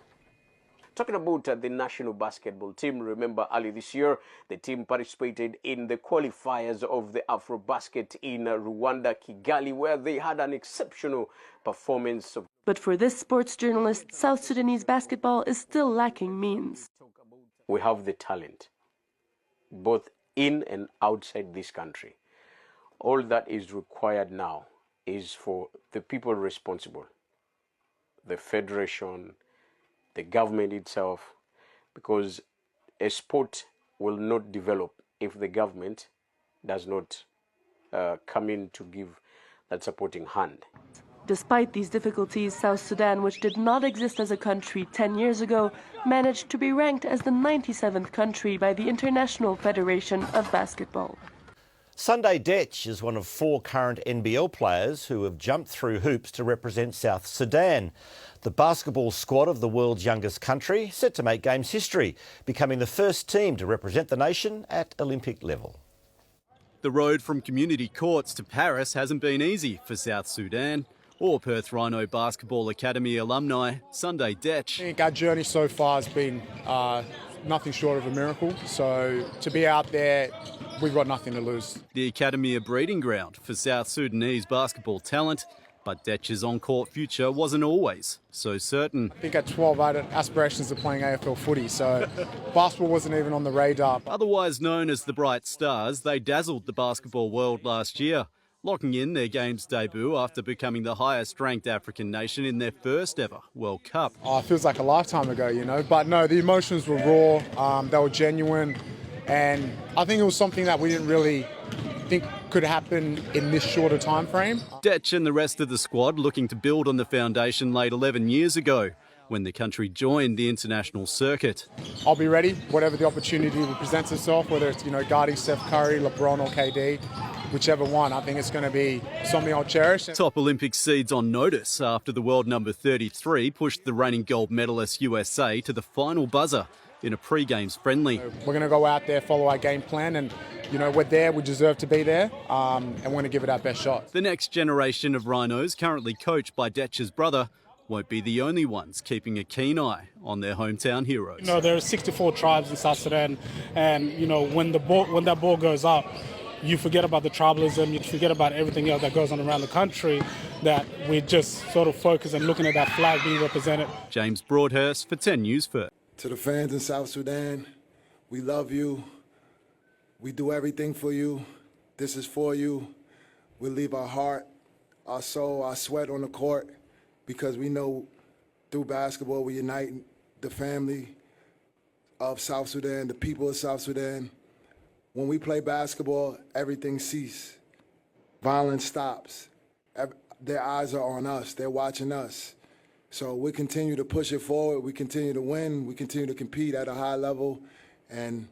Talking about the national basketball team, remember early this year, the team participated in the qualifiers of the AfroBasket in Rwanda, Kigali, where they had an exceptional performance. But for this sports journalist, South Sudanese basketball is still lacking means. We have the talent, both in and outside this country. All that is required now is for the people responsible, the federation, the government itself, because a sport will not develop if the government does not come in to give that supporting hand. Despite these difficulties, South Sudan, which did not exist as a country 10 years ago, managed to be ranked as the 97th country by the International Federation of Basketball. Sunday Detch is one of 4 current NBL players who have jumped through hoops to represent South Sudan. The basketball squad of the world's youngest country set to make Games history, becoming the first team to represent the nation at Olympic level. The road from community courts to Paris hasn't been easy for South Sudan or Perth Rhino Basketball Academy alumni Sunday Detch. I think our journey so far has been nothing short of a miracle. So to be out there, we've got nothing to lose. The academy a breeding ground for South Sudanese basketball talent, but Detch's on-court future wasn't always so certain. I think at 12 I had aspirations of playing AFL footy, so basketball wasn't even on the radar. Otherwise known as the Bright Stars, they dazzled the basketball world last year, locking in their Games debut after becoming the highest-ranked African nation in their first ever World Cup. Oh, it feels like a lifetime ago, you know, but no, the emotions were raw, they were genuine, and I think it was something that we didn't really think could happen in this shorter time frame. Detch and the rest of the squad looking to build on the foundation laid 11 years ago when the country joined the international circuit. I'll be ready, whatever the opportunity presents itself, whether it's, guarding Steph Curry, LeBron or KD, whichever one. I think it's going to be something I'll cherish. Top Olympic seeds on notice after the world number 33 pushed the reigning gold medalist USA to the final buzzer in a pre-games friendly. We're going to go out there, follow our game plan, and we're there, we deserve to be there, and we're going to give it our best shot. The next generation of Rhinos, currently coached by Detch's brother, won't be the only ones keeping a keen eye on their hometown heroes. There are 64 tribes in South Sudan, and when that ball goes up, you forget about the tribalism, you forget about everything else that goes on around the country, that we just sort of focus on looking at that flag being represented. James Broadhurst for 10 News First. To the fans in South Sudan, we love you. We do everything for you. This is for you. We leave our heart, our soul, our sweat on the court because we know through basketball we unite the family of South Sudan, the people of South Sudan. When we play basketball, everything ceases. Violence stops. Their eyes are on us. They're watching us. So we continue to push it forward. We continue to win. We continue to compete at a high level. And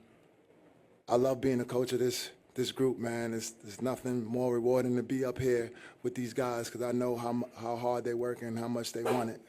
I love being a coach of this group, man. There's nothing more rewarding to be up here with these guys because I know how hard they work and how much they want it.